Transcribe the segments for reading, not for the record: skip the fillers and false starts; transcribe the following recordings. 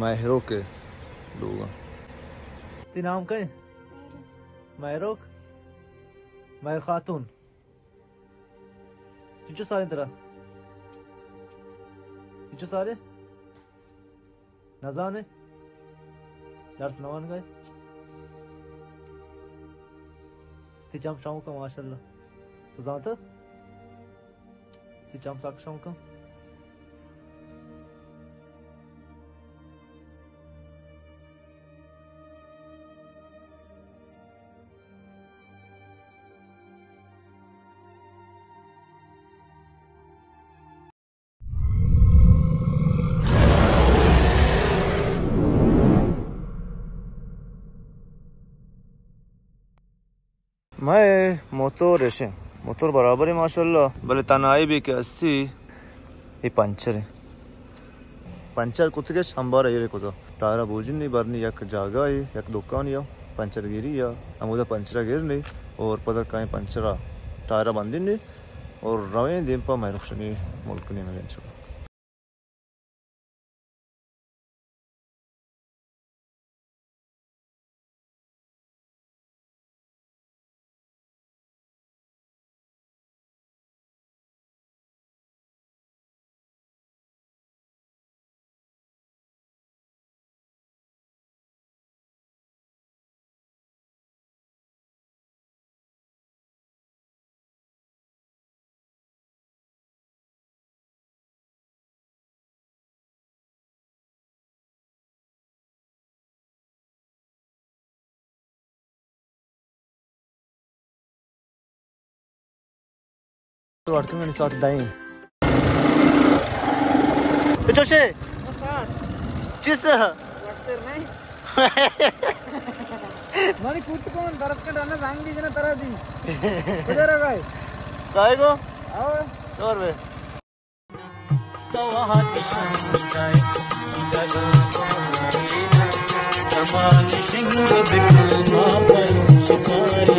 महरो के लोग ते नाम क्या है महरोक महर खातून किचो सारे तरह किचो सारे नजाने दर्स नवान का ते जम शाम का माशाल्लाह तो जानता ते जम साक शाम का मैं मोटर ऐसे मोटर बराबर है माशाल्लाह भले तनाई भी के 80 ये पंचर है पंचर कुछ के शंबर है ये को तो टायरा बोझन नहीं भरनी एक जगह है एक दुकान या पंचर गिरी या अमुदा पंचर गिर नहीं और पता कहीं पंचरा टायरा बंदी नहीं और रवे दिन पर मैं रुकनी मुल्क नहीं मिले इंशाल्लाह तो लड़के मेरे साथ दाएं तो जोशे चीज़ वास्टर नहीं मारी कूट कौन बर्फ का डालना सांग दी जना तरह दी उधर आ गए काय को आओ और वे तो वहाँ किशन तमानी सिंह बिकमा पर शिकारी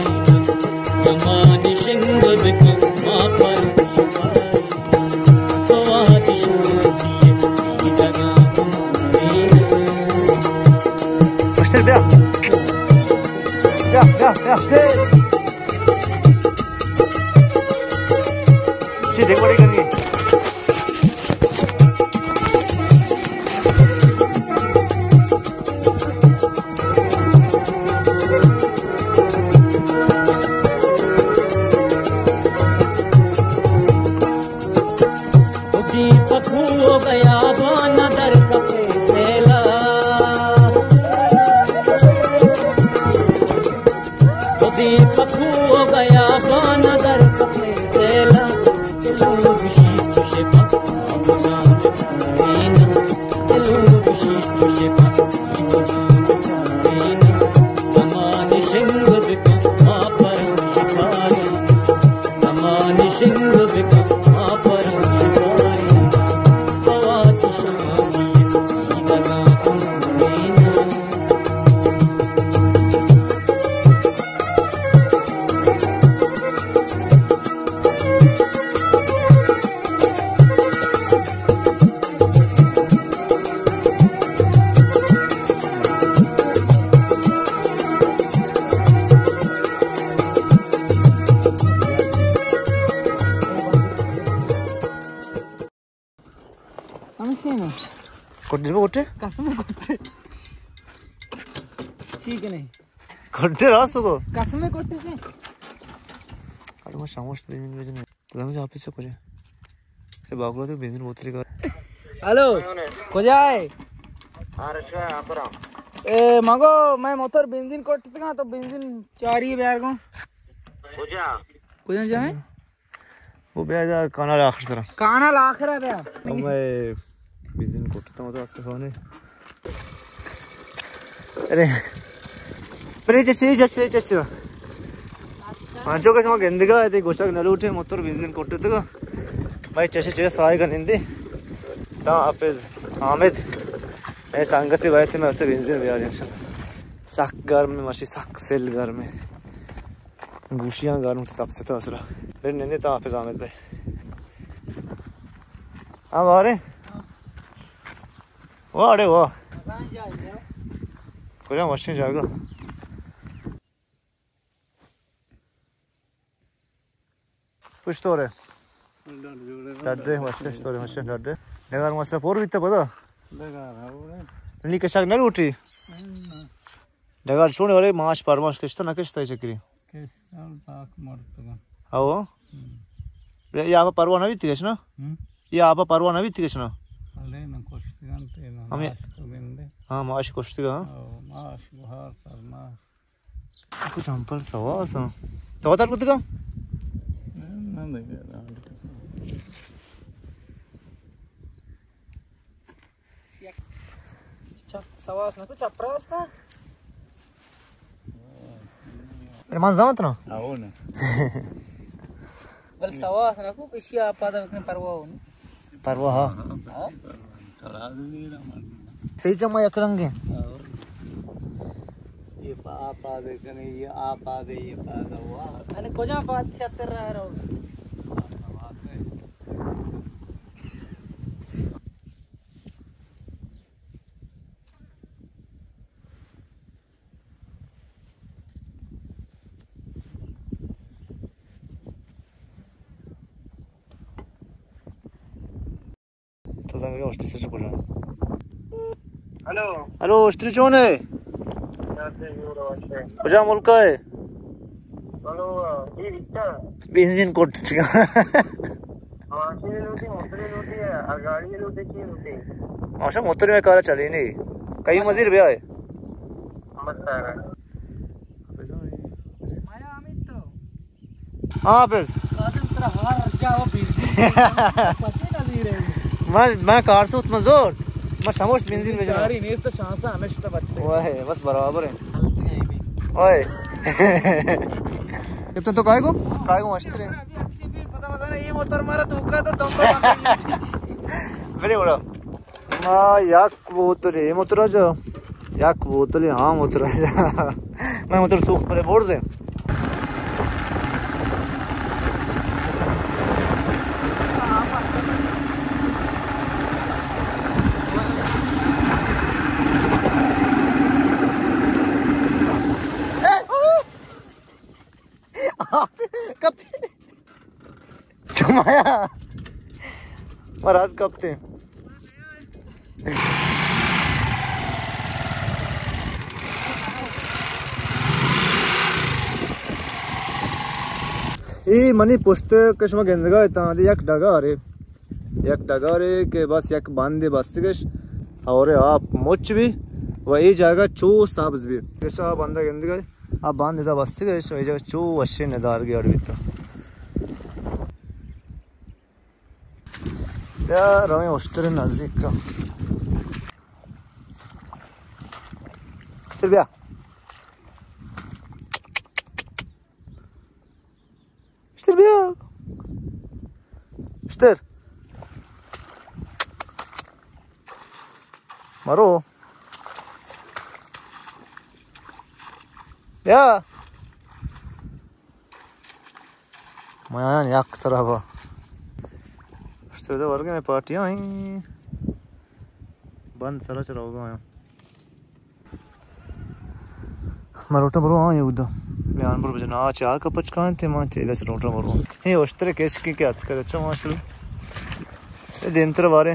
तमानी सिंह बिकमा पर शिकारी तो वहाँ किशन की जगह मास्टर ब्या देख बड़ी करनी कोटे कोटे कसम कोटे ठीक है नहीं कोटे रास को कसम कोटे से अरे मैं शामोश बेंजिन तो हम जहाँ पे से करे से बागलो तो बेंजिन बोतल का हेलो को जाए अच्छा यहाँ पर ए मगो मैं मोटर बेंजिन कोटे का तो बेंजिन चारी बैर को कुछ जाए वो बैर काना आखिर तरह काना आखिर है बैर मैं बेंजिन कोटता हूँ तो आस्ते होने अरे अरे जैसे जो कैसे वहाँ गंदगा है तो गोशा नल उठे मोटर बेंजिन कोटे तो भाई चेसे सहाय का निंदे ता आपे हामिद मैं संगति भाई थे मैं उससे बेंजिन भी आ जाऊँ साक घर में मशी साक सेल घर में Guşiyan garım tapsıtı asıra. Ben ne ta Hafız Ahmet Bey. Ha var. Var o. Koca maşın jaga. Kuş to re. Dadde maşın story maşın dadde. Negar maşın por bitta pada. Ni kashak na uti. Negar chone ore maaş parmaş kışta nakışta çekiri. आओ ये आप परवा नवी थी ना ये आप परवा नवी थी ना हमें हाँ माश कुश्ती का कुछ हम पर सवास हाँ तो बता कुछ का सवास ना कुछ अपराध था Man zaman tu? आओ ना बल सवास ना को किसी आपादा में परवा हो परवा हाँ चला दे रहा तेजा मैं अकरंगे ये पापा देखने ये आपा दे ये पादा हुआ अने कोजा बात छतर रहा रो तो संग के हॉस्टल से बोला हेलो हेलो हॉस्टल कौन है कोजा मुल्क है हेलो ये विक्टर बेंजीन कोट माशी लूटी मोटरी लूटी है गाड़ी लूटी की लूटी माशा मोटर में कार चली नहीं कई मजीर भैया है मत आ रहा माया अमित तो हाँ बस कादम तेरा हार जाओ बीच पचे ना दी रे मैं कार से उतना जोर मैं समोस बेंजीन में जा गाड़ी नहीं तो शांसा हमेशा तो बचते वो है बस बराबर है हल्के हैं भी ओए कितना तो काय को मस्त रे अभी अच्छी भी पता ना ये मोटर मारा तो का तो तुम वेरी गुड मा याक बोतल है मोटर जो याक बोतल हां मोटर जा मैं मोटर सूख पर बोर्ड से कब थे तुम आया महाराज कब थे ये मनी पुष्ट कशमा गेंदगा इतना एक डगा रे के बस एक बांधे बस कश और आप मुच भी वही जाएगा चो साब्स भी कैसा बंदा गेंदगा आप बांध देता बस कश वही जगह चो अच्छे नदार गया अड़बिता यार हमें हॉस्टल नजदीक का सिर्फ Stör. Maro. Ya. Mayan yak tarafa. Störde वर्ग में पार्टियां आई. बंद सारा चला होगा यहाँ. मरोटा बरो आये उधर. मैं पर बजना चाह का पचकान थे मां तेरा चलोटा बरो. ये ओस्tre केस की क्या कर अच्छा माशाल्लाह. ये देंत्र वारे.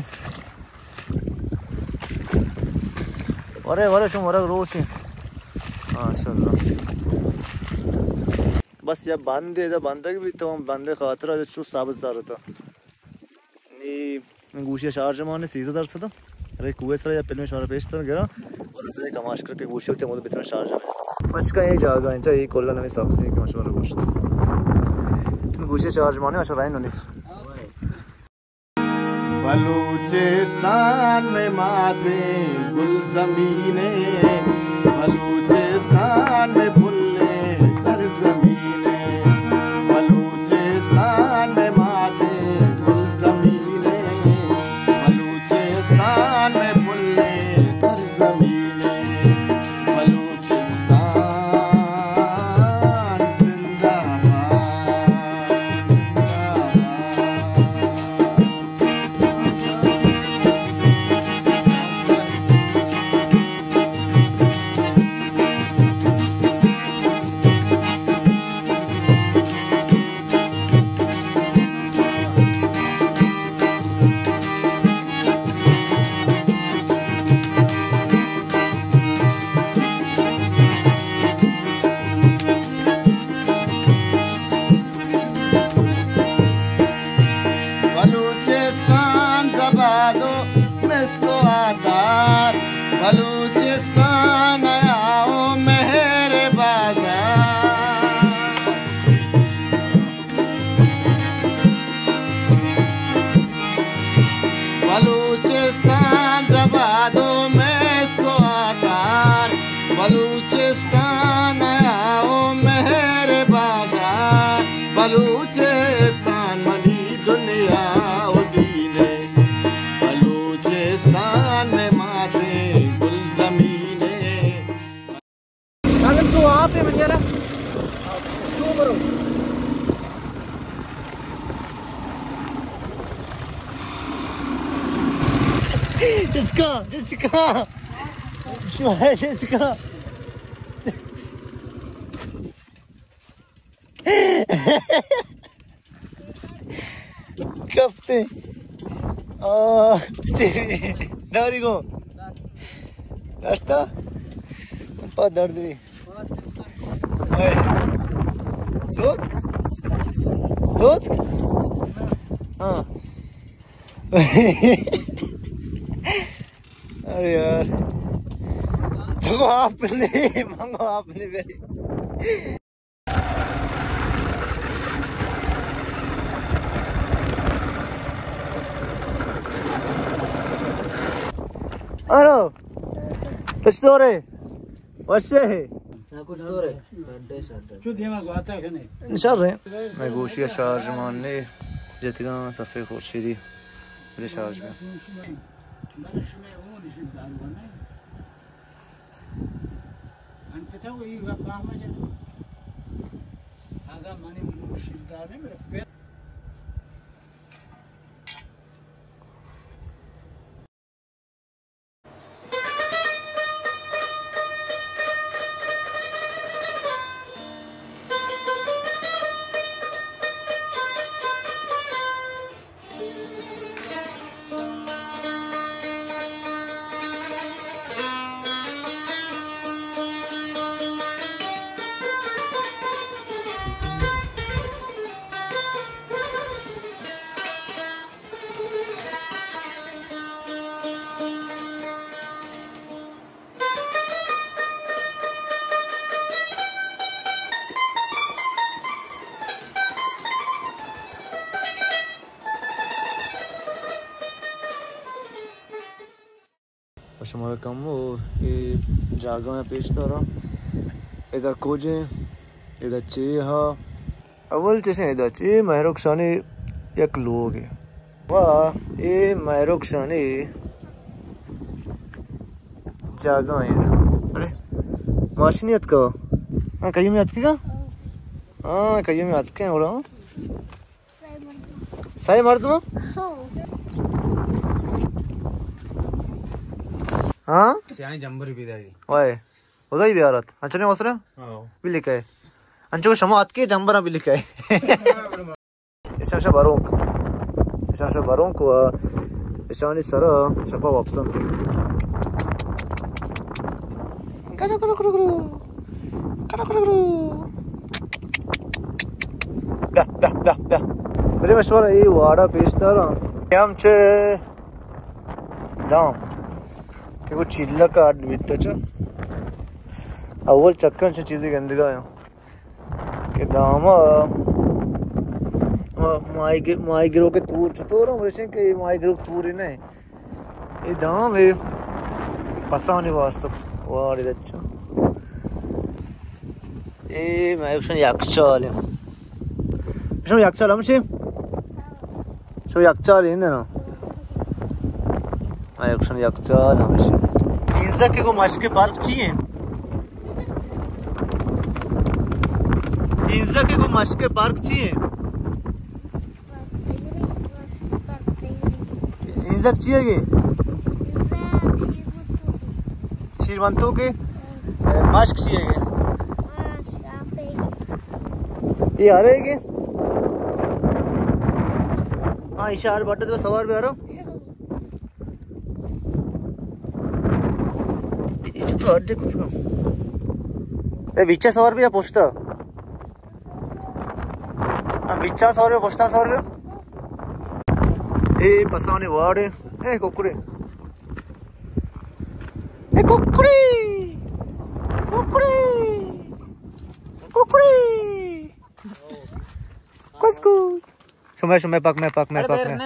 वारे शो मरग रोज है. माशाल्लाह. बस या बांधे इधर बांधा की भी तो हम बांधे खातरा जो चुस्त साबितदार होता. नी गुशिया चार्ज मारने सीधा दर था. अरे कुएं से या पहले शहर पेश था गिरा और फिर कमाश करके गुशिया होते मुझे बितना चार्ज में. बचका ये जागा इंचा ये कोल्ला नवी सब्जी के मशवरा गोश्त गुशिया चार्ज मारने मशवरा है नोनी. बलूचिस्तान में माथे गुल ज़मीने बलूचिस्तान में फुल्ले सर ज़मीने बलूचिस्तान में माथे गुल ज़मीने बलूचिस्तान में फुल्ले सर ज़मीने बलूचिस्तान जिंदा बलूचिस्तान मनी दुनिया उदीने बलूचिस्तान में माते गुल ज़मीने अगर तू आप ही मंजरा शो करो जिसका कफ्ते दारी को नाश्ता बहुत दर्द भी सोच हाँ अरे यार तो आपने मांगो आपने मेरी अरे कुछ तो रे वैसे कुछ तो रे निशार रहे मैं गोशिया शार्ज मानने जितगा सफ़े खुर्शीदी मेरे शार्ज में Başıma kamu jagama peştara eda koje eda cheha अव्वल चेसे eda che mahrokshani yak log है वाह ये mahrokshani जागा है अरे माशिनियत का हाँ कहीं में अटकेगा हाँ कहीं में अटके हैं बोला सही मर्द में हाँ सियानी जंबर भी दाई वाह उधर ही बिहारत अंचो ने मसरा भी लिखा है अंचो को शमो अटके जंबरा भी लिखा है इशाशा बारों को इशानी सरा शपा वापसन करो दा मेरे मशवरा ये वाड़ा पेशदारा हम चे दाम कि वो चिल्ला काट बीतता चा अव्वल चक्कर से चीज़ें गंदगा है कि दामा माई गिरो के तूर चतोरा मरीशें के माई गिरो तूर ही नहीं ये दाम है पसाने वास्तव वाड़ी अच्छा ये मैं एक शनि याक्चाल है शनि याक्चाल हम शो याक्चाल है ना मैं एक शनि याक्चाल हम इंजा के को मस्के पार्क चाहिए इंजा के को मस्के पार्क चाहिए इंजा चाहिए शीरवंतों के मास्क चाहिए ये आ रहे हैं कि हाँ इशार बाटे तो सवार भी आ रहा हूँ ये तो अड्डे कुछ का ये बिच्चा सवार भी या पोस्टा हाँ बिच्चा सवार भी पोस्टा सवार भी ये पसाने वाड़े ए कुकुरे ए कुकुरे कुकुरे कुकुरे कुस्कू शुमे पक में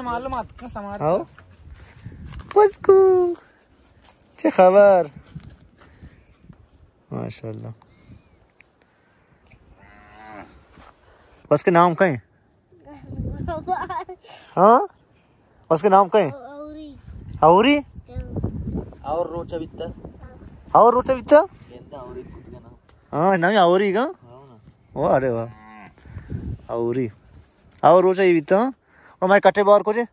मालूम आपका समाज आओ कुस्कू चे खबर माशाल्लाह उसके नाम क्या है? हाँ उसके नाम क्या है? औरी और रोचा बित्ता और रोचा बित्ता हाँ नाम औरी का वो अरे वाह औरी और रोचा ये बित्ता और मैं कटे बार को जे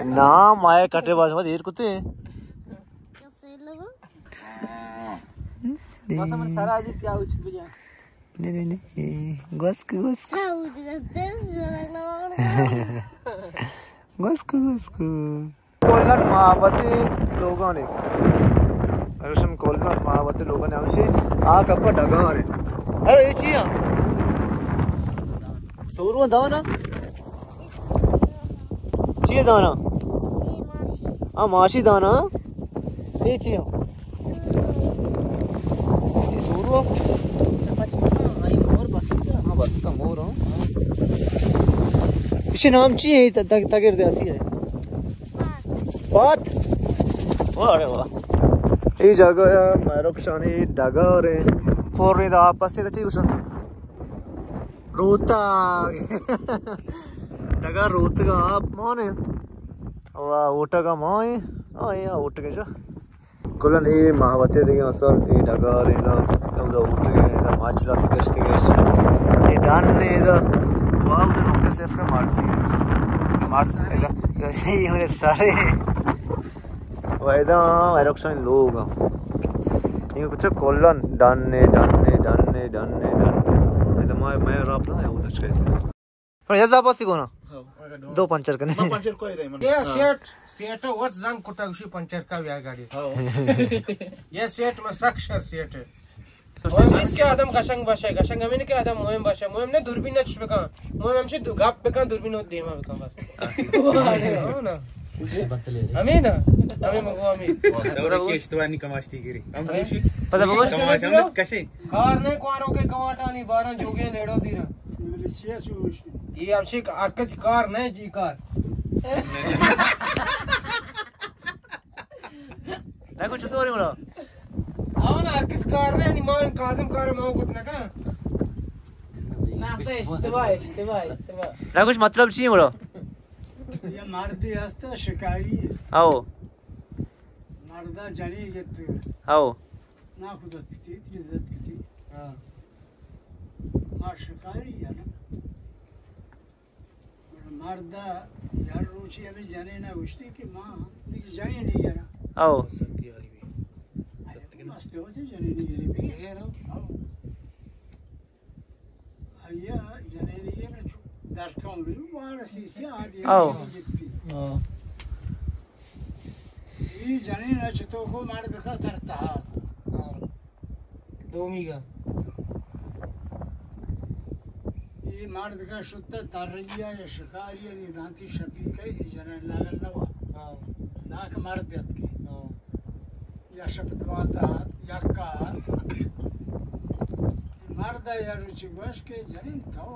नाम आए कटे बार मत देर कुत्ते मसा मन सारा आदि क्या उछ बजा नहीं गस कोल्लन महावती लोगों ने रसम कोल्लन महावती लोगों ने हमसे आ कप्पा डगा रे अरे ये चिया सोरुआ दाना चिया दाना आ माशी दाना ये चिया ये सोरुआ आई मोर बसता हाँ बसता मोर हाँ इसे नाम चाहिए तगेर दे ऐसी है बात अरे वाह ये जगह है मैरोपशानी डगर है फोर दा आपस से चाहिए कुछ रोता डगर रोत का आप माने वाह ओटा का माँ है हाँ ये ओट के जो कुलन ये महावती देंगे मसल ये डगर है ना उट के ना माचला तिकश ये डान ने इधर वाह उधर नुक्ते से फ्रेम मार्स ये हमारे सारे वायदा मैरोपशानी लोग ये कुछ कोल्लन डाने इधर मैं राप ना है उधर कहते हैं पर ये ज़्यादा सी कोना दो पंचर करने पंचर कोई रही मन ये सेट वच जंग कुटागशी पंचर का व्यार गाडी ये सेट में सक्सेस सेट है मोहम्मद के आदम गशंग गशंग अमीन के आदम मोहम्मद ने दूरबीन न छुपका मोहम्मद हमसे गाप पे का दूरबीन होत देमा का बस हो ना अमीन अमीन मगो अमीन दौरा केशतवानी कमाश्ती गिरी हम खुशी पता बगोश हम कशे कार ने क्वारो के कवाटानी 12 जोगे लेडो दीरा ये हमसे आकस कार नहीं जी कार ना कुछ तो नहीं बोला आओ ना किस कार ने नहीं मान काजम कार में कुछ ना करा ना से इस्तेवा ना कुछ मतलब चाहिए बोला ये मर्दी हस्ता शिकारी आओ मर्दा जड़ी गेत आओ ना खुद थी इज्जत की हां मां शिकारी है ना मर्दा यार रोची अभी जाने ना उठती कि मां दिख जाने नहीं यार आओ मस्त होती जाने नहीं भी यार आओ आया जाने नहीं यार दर्शकों भी बाहर से आ दिया आओ ये जाने ना छतो को मार देखा तरता दोमीगा ये मार देखा शुद्ध तारिया या शिकारिया ने दांती शबी के जना लालन नवा नाक मार देत के या शब्दवाता या का मारदा या रुचि बस के जने तो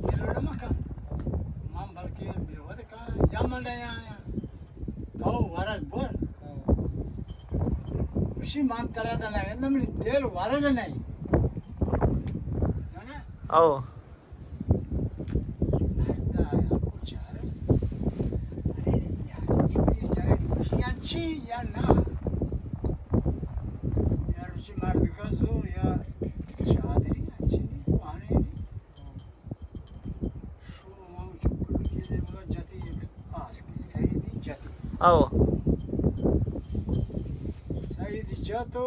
ये मका मां बल्कि बेवद का या मंडया तो वरग बोल उसी मान तरह दा नहीं नमनी देल वरग नहीं ना आओ मर्दा या कुछ अरे यार चुई जाए खुशियांची या ना यार उसी मर्द का जो या शादी अच्छी नहीं आने आओ Saidi Jato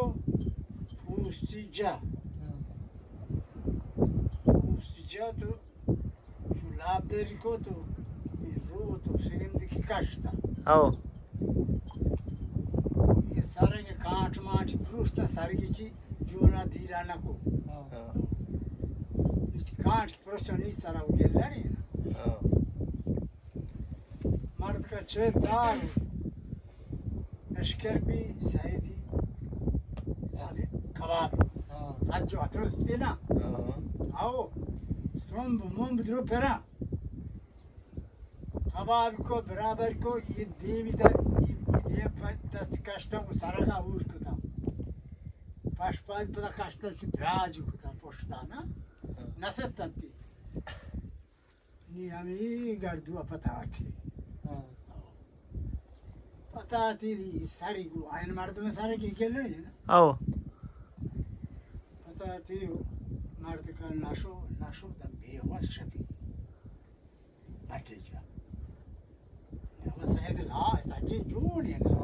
Pustigia Pustigiato sull'Abdericoto il roto secondo chi casta आओ ये सारे ने काट माट पुरुषता सारे की जोना दीराना को इस काट प्रोसेस इस तरह के लड़ी मर्द का चेतार एशकर भी साइदी साले कबाब साथ जो अतरस देना आओ स्ट्रॉन्ग बम बिद्रो पेरा कबाब को बराबर को ये देवी दा ये दस्त कष्ट को सारा का उस को था Pashpad para kasta chudraju kuta postana. Nasatanti. Ni ami gardu apatati. Patati li sari gu ayn mardu me sare ki kelne na. आओ Patati mardu ka nasho da bewas shapi. Batija. Ama sayed la saji juni na.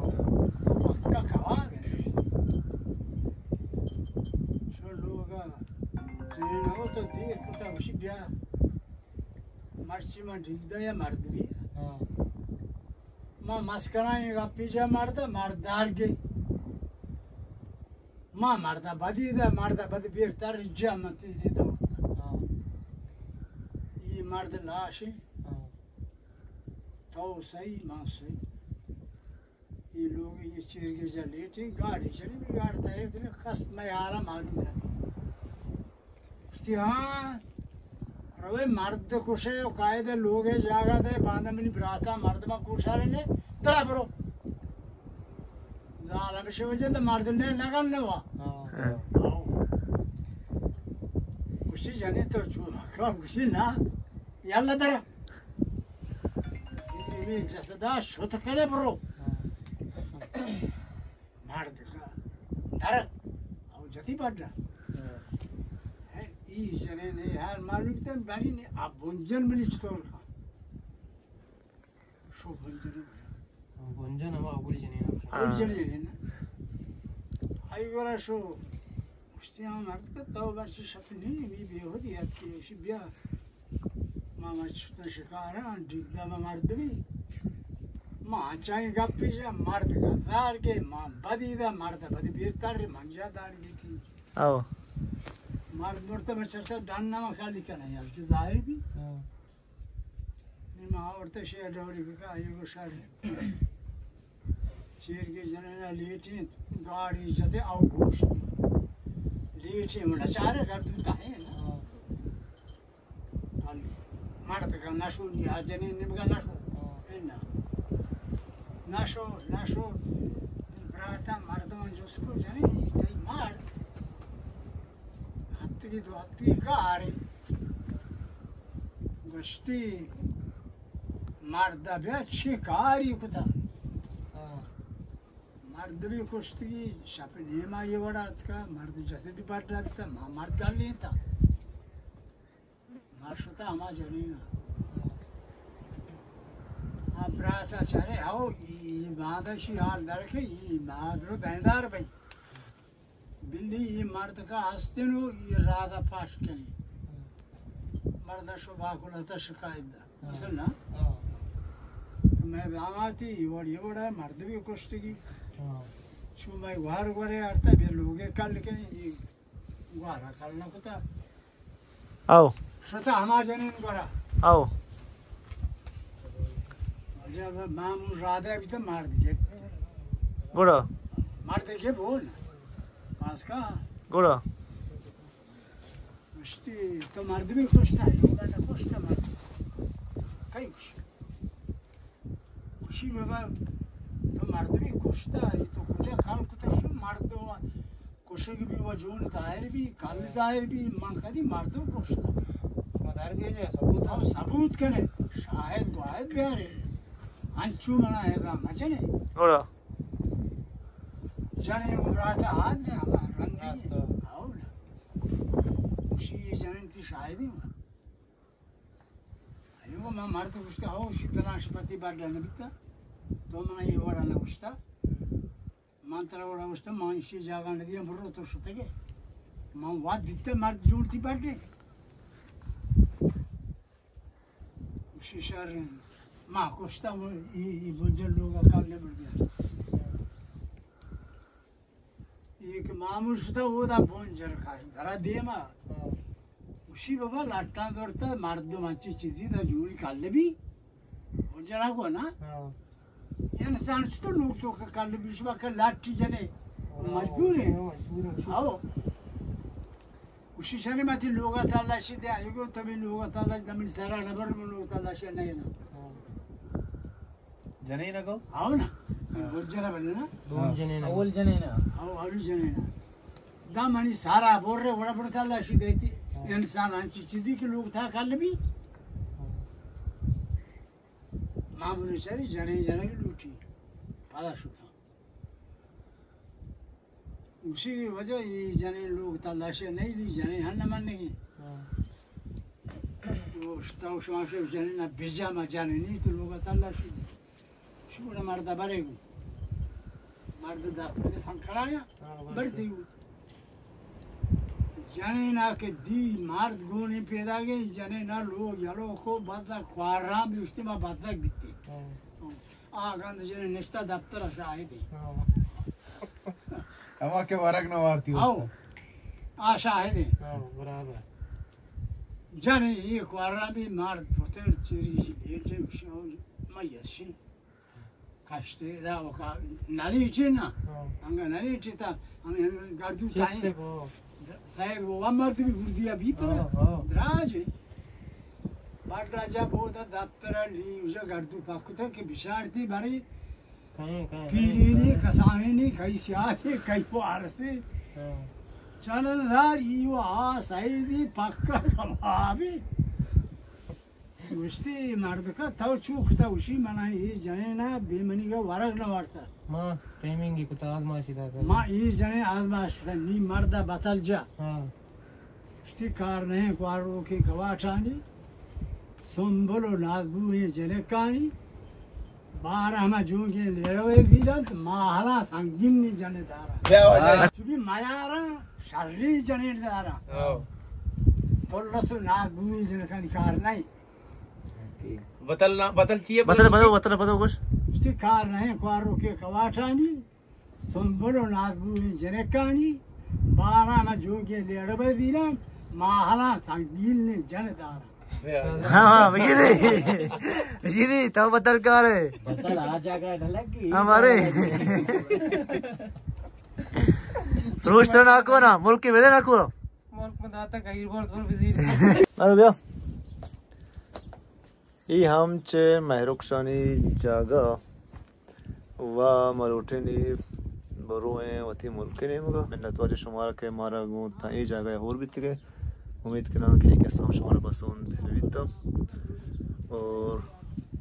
Pakka kawage. तो देर कुता उसी बिया मार्ची में ठीक दया मार दी मां mascara ये पिज्जा मारदार के मां मारदा बदी बेरतार जामती जे दो ये मारद लाश तो सही मां सही ये लोग ये चीर के जले थी गाड़ी चली गाड़ता है कि खस्त में आला मालूम है हाँ रवे मर्द कुछ है कायदे लोग है जागा दे बांधा मिली बराता मर्द में कुछ आ रहे ने तरा बरो ज़ाला बिशे वजह तो मर्द ने नगन ने वा कुछ जाने तो चूना का कुछ ना याल्ला तरा ये जैसे दा शुद्ध करे बरो मर्द का डर और जती पड़ रहा जने ने यार मालूम तो बारी ने आप भंजन में स्टोर का शो भंजन हम अगुरी जने ना आई वाला शो उससे हम मर्द का तो बस सपने में भी हो दिया कि शिबिया मामा तो शिकार है डिग्गा में मर्द भी मां चाहे गप्पी जा मर्द का दार के मां बदी दा मर्द बदी बेरतार मंजा दार भी थी आओ मार मरते में चर्चा डालना में खाली करना यार जो जाहिर भी नहीं माँ औरते शेर डोरी भी का ये को शार शेर के जने ना लेटे गाड़ी जते आओ घोष लेटे मुना चारे कर दूता है ना मारते का नाशो नहीं आज जने निमगा नाशो है नाशो ब्राता मारते में जो उसको जने इतनी मार हत्ती गाड़ी गश्ती मर्द भी शिकारी कुता मर्द भी कुश्ती शपने माँ ये बड़ा का मर्द जैसे भी बात रखता माँ मर्द डाल लेता मार्शुता हमारा जनेगा अब रास्ता चले आओ ये बादशी हाल दरके ये मादरो दायदार भाई बिल्ली ये मर्द का हस्ते नो ये राधा पास के मर्द शोभा को लता शिकायत दा असल ना मैं दामाती ये बड़ा मर्द भी कुश्ती की छू मैं वार करे अर्थ भी लोगे कल के ये वारा करना कुता आओ सता हमारा जने बड़ा आओ जब मामू राधा भी तो मार दिए गुड़ा मार देखे बोल पास का गुड़ा मुश्ती तो मर्द भी खुश था योगा था खुश था मर्द कई खुशी में बा तो मर्द भी खुश था ये तो कुछ काल कुछ मर्द हुआ खुशी की भी वो जोन दायर भी काल दायर भी मां कदी मर्द खुश था मदार के जो सबूत करे शायद गायब भी आ रहे अंचू मना है राम मचने गुड़ा जाने वो रात आज ने हमारा रंग आओ ना उसी जनती शायद ही हुआ अयो मैं मर्द कुछता हो शिवनाशपति बार डालने बिता तो मना ये वाला ना कुछता मंत्र वाला कुछता मां इसी जगह ने दिया बरो तो सुते के मां वाद दिते मर्द जोड़ती बाटे उसी शहर मां कुछता वो ये बुजुर्ग लोग काले बढ़ गया एक मामूल सुधा वो था बोंजर खास धरा दिए माँ उसी बाबा लाटना दौड़ता मर्द माची चीज़ी था जूरी काले भी बोंजरा को ना यानी सांस तो लोग तो काले बिस्वा का लाठी जने मजबूर है आओ उसी शनि माती लोग तालाशी दे आएगो तभी लोग तालाश दमिन सारा नबर में लोग तालाशी नहीं ना जने ना को आओ ना बोंजरा बने ना अव्वल जने ना आओ आलू जने ना दामनी सारा बोल रहे बड़ा बड़ा तलाशी देती इंसान अंची चिदी के लोग था कल भी मामूली सारी जने जने की लूटी तलाश था उसी की वजह ये जने लोग तलाशी नहीं ली जने हर न मानने की वो स्टाउ शांशे जने ना बिजा में जाने नहीं तो लोग तलाशी शुरू मर्दा बरेगू मर्द 10 बजे संकराया बढ़ती हूँ जने ना के दी मर्द गोने पैदा गए जने ना लोग यारो को बाता क्वारा भी उसके में बाता बिते आगंद जने निष्ठा दफ्तर आए थे हवा के वरग न वारती हो आओ आशा है थे बराबर जने ये क्वारा भी मर्द पोते चेरी लेटे उसे मयसी काश्ते दा वका नाली चेना अंगा नाली चेता हमें गार्डू ताई saya gua mart bi gurdiya bi para draje bad raja boda daftara li uja gardu pakuta ke bisharti bari pirini kasani kai siati kai parse chanadar iwa saidi pakka kamabi usti mardka tau chukta ushi mana ye janena bemani ga warag na warta माँ प्रेमिंगी कुछ आदमाशी था ma ye jane admash ni marda batalja हाँ sti karne kwaro ke kawachani sombolo nazbu ye jenekani barama joge lerawe dilat mahala sangin ni jane dara chubi mayara sharri jane dara tollosu nazbu ye jenekani kar nai बतल चाहिए बताओ कुछ sti karne kwaro ke kawachani sombolo nazbu ye jenekani barama joge lerawe dilat mahala sangin ni jane dara हाँ गिरी तब बदल कर बदल आ जाएगा लगी हमारे रोज तरह ना को ना मुल्क के वेदे ना को मुल्क में दाता कहीं बार थोड़ा बिजी अरे भैया ये हम चे महरुक्षानी जागा वा मरोठनी बरोए वती मुल्क ने मगा मैंने तो आज शुमार के मारा गो था ये जगह और भी थे उम्मीद करना कि शुमारा पसंद बीता और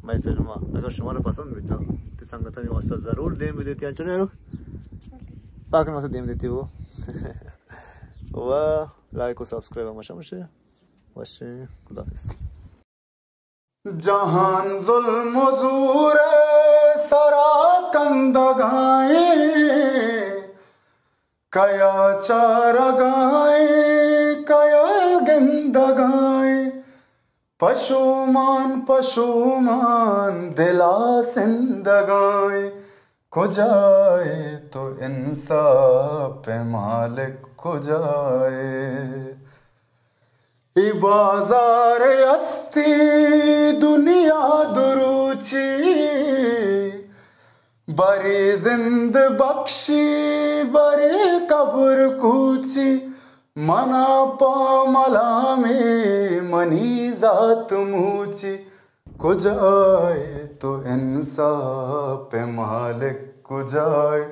मैं फिल्म अगर शुमारा पसंद बीता तो संगत वास्ता ज़रूर देम भी देती हैं चलो यार बाकी वास्ता देम देती वो वह लाइक और सब्सक्राइब हमेशा मुझे वैसे खुदाफिज़ जहान जुल्म ज़ूर सरा कंदगाए कया चारा गाए कया गंदगाए पशुमान दिला सिंदगाए को जाए तो इंसाफ मालिक को जाए ई बाजार अस्ती दुनिया दुरूची बरे जिंद बख्शी बरे कब्र कूची मना पामला में मनी जात मूची को जाए तो इंसाफ मालिक को जाए